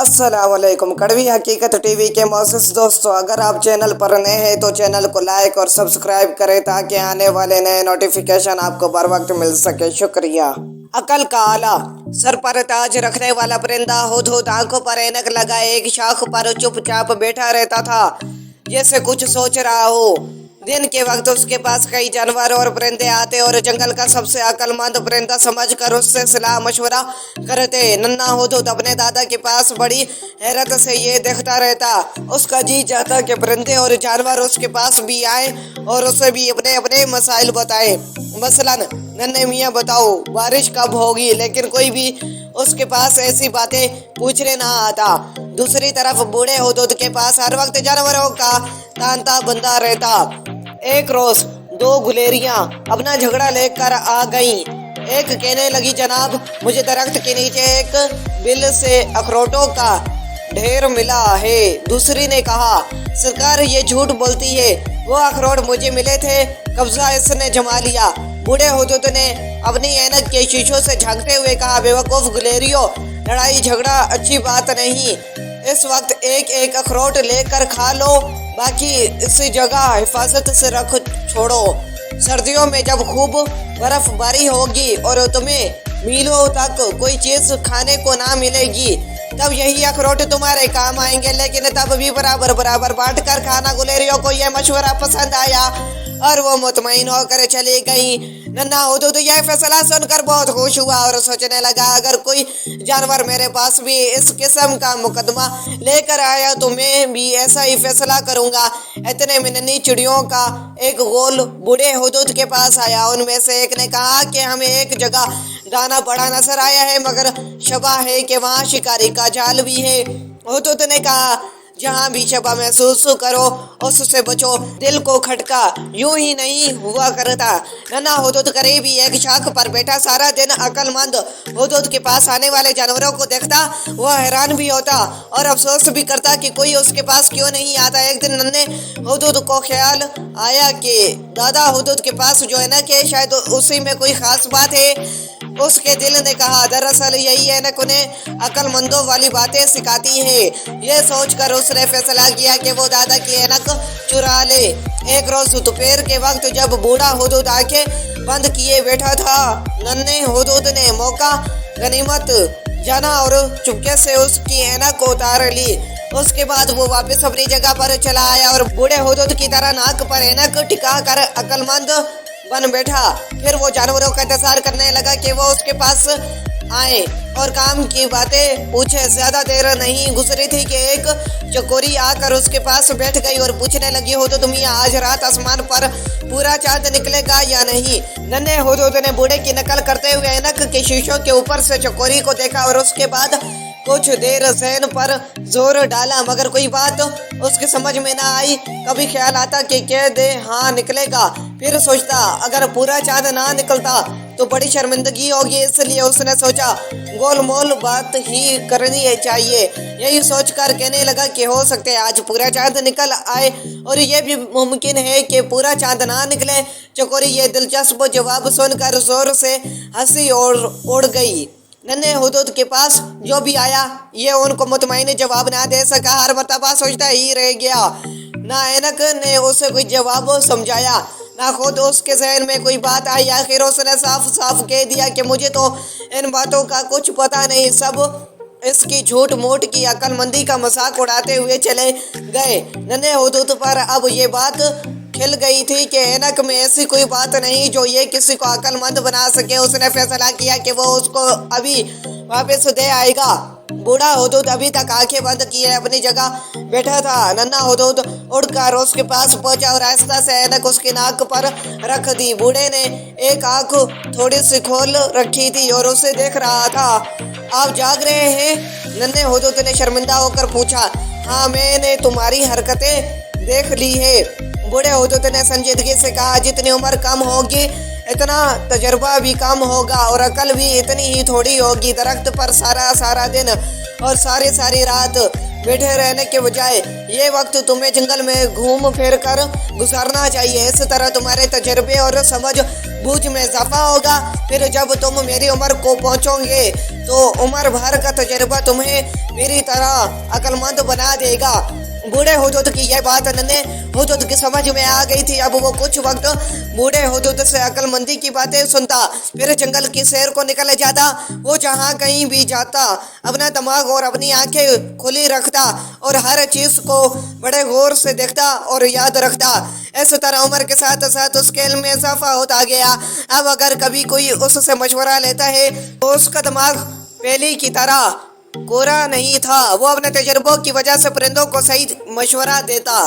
अस्सलामुअलैकुम। कड़वी हकीकत टीवी के मोअज़्ज़ज़ दोस्तों, अगर आप चैनल पर नए हैं तो चैनल को लाइक और सब्सक्राइब करें ताकि आने वाले नए नोटिफिकेशन आपको बर वक्त मिल सके। शुक्रिया। अकल का आला। सर पर ताज रखने वाला परिंदा हुदहुद आंखों पर ऐनक लगाए एक शाख पर चुपचाप बैठा रहता था, जैसे कुछ सोच रहा हो। दिन के वक्त उसके पास कई जानवर और परिंदे आते और जंगल का सबसे अक्लमंद परिंदा समझकर उससे सलाह मशवरा करते। नन्हा हुदहुद अपने दादा के पास बड़ी हैरत से ये देखता रहता। उसका जी चाहता कि परिंदे और जानवर उसके पास भी आए और उसे भी अपने अपने मसाइल बताए। मसलन, नन्हे मियाँ बताओ बारिश कब होगी, लेकिन कोई भी उसके पास ऐसी बातें पूछने ना आता। दूसरी तरफ बूढ़े हुदहुद के पास हर वक्त जानवरों का तांता बंधा रहता। एक रोज दो गुलेरियां अपना झगड़ा लेकर आ गईं। एक कहने लगी, जनाब मुझे दरख्त के नीचे एक बिल से अखरोटों का ढेर मिला है। दूसरी ने कहा, सरकार ये झूठ बोलती है, वो अखरोट मुझे मिले थे, कब्जा इसने जमा लिया। बूढ़े हुदहुद ने अपनी ऐनक के शीशों से झांकते हुए कहा, बेवकूफ गुलेरियों, लड़ाई झगड़ा अच्छी बात नहीं। इस वक्त एक एक अखरोट लेकर खा लो, बाकी इसी जगह हिफाजत से रख छोड़ो। सर्दियों में जब खूब बर्फबारी होगी और तुम्हें मीलों तक कोई चीज खाने को ना मिलेगी, तब यही अखरोट तुम्हारे काम आएंगे, लेकिन तब भी बराबर बराबर बांट कर खाना। गुलेरियों को यह मशवरा पसंद आया और वो मुतमईन होकर चली गई। नन्हा हुदहुद यह फैसला सुनकर बहुत खुश हुआ और सोचने लगा, अगर कोई जानवर मेरे पास भी इस किस्म का मुकदमा लेकर आया तो मैं भी ऐसा ही फैसला करूंगा। इतने में नन्ही चिड़ियों का एक गोल बूढ़े हुदहुद के पास आया। उनमें से एक ने कहा कि हमें एक जगह दाना पड़ा नजर आया है, मगर शबा है कि वहाँ शिकारी का जाल भी है। हुदहुद ने कहा, जहाँ भी शबा महसूस करो उससे बचो, दिल को खटका यूं ही नहीं हुआ करता। नन्हा हुदहुद करीबी एक शाख पर बैठा सारा दिन अक्लमंद हुदहुद के पास आने वाले जानवरों को देखता। वह हैरान भी होता और अफसोस भी करता कि कोई उसके पास क्यों नहीं आता। एक दिन नन्हे हुदहुद को ख्याल आया कि दादा हुदहुद के पास जो ऐनक है, शायद उसी में कोई खास बात है। उसके दिल ने कहा, दरअसल यही ऐनक उन्हें अक्लमंदों वाली बातें सिखाती है। यह सोचकर उसने फैसला किया कि वो दादा की ऐनक चुरा ले। एक रोज दोपहर के वक्त जब बूढ़ा हुदहुद आंखें बंद किए बैठा था, नन्हे हुदहुद ने मौका गनीमत जाना और चुपके से उसकी ऐनक उतार ली। उसके बाद वो वापस अपनी जगह पर चला आया और बूढ़े हुदहुद की तरह नाक पर ऐनक टिका कर अक्लमंद बन बैठा। फिर वो जानवरों का इंतजार करने लगा कि वो उसके पास आए और काम की बातें पूछे। ज्यादा देर नहीं गुजरी थी कि एक चकोरी आकर उसके पास बैठ गई और पूछने लगी, हुदहुद मियां, आज रात आसमान पर पूरा चांद निकलेगा या नहीं? नन्हे हुदहुद ने बूढ़े की नकल करते हुए ऐनक के शीशों के ऊपर से चकोरी को देखा और उसके बाद कुछ देर ज़हन पर जोर डाला, मगर कोई बात उसके समझ में ना आई। कभी ख्याल आता कि कह दे हाँ निकलेगा, फिर सोचता अगर पूरा चांद ना निकलता तो बड़ी शर्मिंदगी होगी, इसलिए उसने सोचा गोलमोल बात ही करनी चाहिए। यही सोचकर कहने लगा कि हो सकता है आज पूरा चांद निकल आए और ये भी मुमकिन है कि पूरा चांद ना निकले। चकोरी ये दिलचस्प जवाब सुनकर जोर से हंसी और उड़ गई। नन्हे हुदहुद के पास जो भी आया ये उनको मुतमईन जवाब ना दे सका, हर मर्तबा सोचता ही रह गया। ना ऐनक ने उसे कोई जवाब समझाया, ना खुद उसके जहन में कोई बात आई। आखिर उसने साफ साफ कह दिया कि मुझे तो इन बातों का कुछ पता नहीं, सब इसकी झूठ मूठ की अक्लमंदी का मजाक उड़ाते हुए चले गए। नन्हे हुदहुद पर अब ये बात खिल गई थी कि ऐनक में ऐसी कोई बात नहीं जो ये किसी को अक्लमंद बना सके। उसने फैसला किया कि वो उसको अभी वापस दे आएगा। बूढ़ा हुदहुद अभी तक आंखें बंद किए अपनी जगह बैठा था। नन्हा हुदहुद उड़कर उसके पास पहुंचा और आहिस्ता से ऐनक उसकी नाक पर रख दी। बूढ़े ने एक आंख थोड़ी सी खोल रखी थी और उसे देख रहा था। आप जाग रहे हैं? नन्हे हुदहुद ने शर्मिंदा होकर पूछा। हाँ, मैंने तुम्हारी हरकतें देख ली है। बूढ़े हुदहुद ने संजीदगी से कहा, जितनी उम्र कम होगी इतना तजर्बा भी कम होगा और अकल भी इतनी ही थोड़ी होगी। दरख्त पर सारा सारा दिन और सारी सारी रात बैठे रहने के बजाय ये वक्त तुम्हें जंगल में घूम फिर कर गुजारना चाहिए। इस तरह तुम्हारे तजर्बे और समझ बूझ में इजाफा होगा। फिर जब तुम मेरी उम्र को पहुंचोगे तो उम्र भर का तजर्बा तुम्हें मेरी तरह अक्लमंद बना देगा। बूढ़े हुदूद की यह बात नन्हे हुदूद की समझ में आ गई थी। अब वो कुछ वक्त बूढ़े हुदूद से अक्लमंदी की बातें सुनता, फिर जंगल की सैर को निकल जाता। वो जहाँ कहीं भी जाता अपना दिमाग और अपनी आंखें खुली रखता और हर चीज को बड़े गौर से देखता और याद रखता। इस तरह उम्र के साथ साथ उसके इल्म में इजाफा होता गया। अब अगर कभी कोई उससे मशवरा लेता है तो उसका दिमाग पहले की तरह कोरा नहीं था। वो अपने तजुर्बों की वजह से परिंदों को सही मशवरा देता।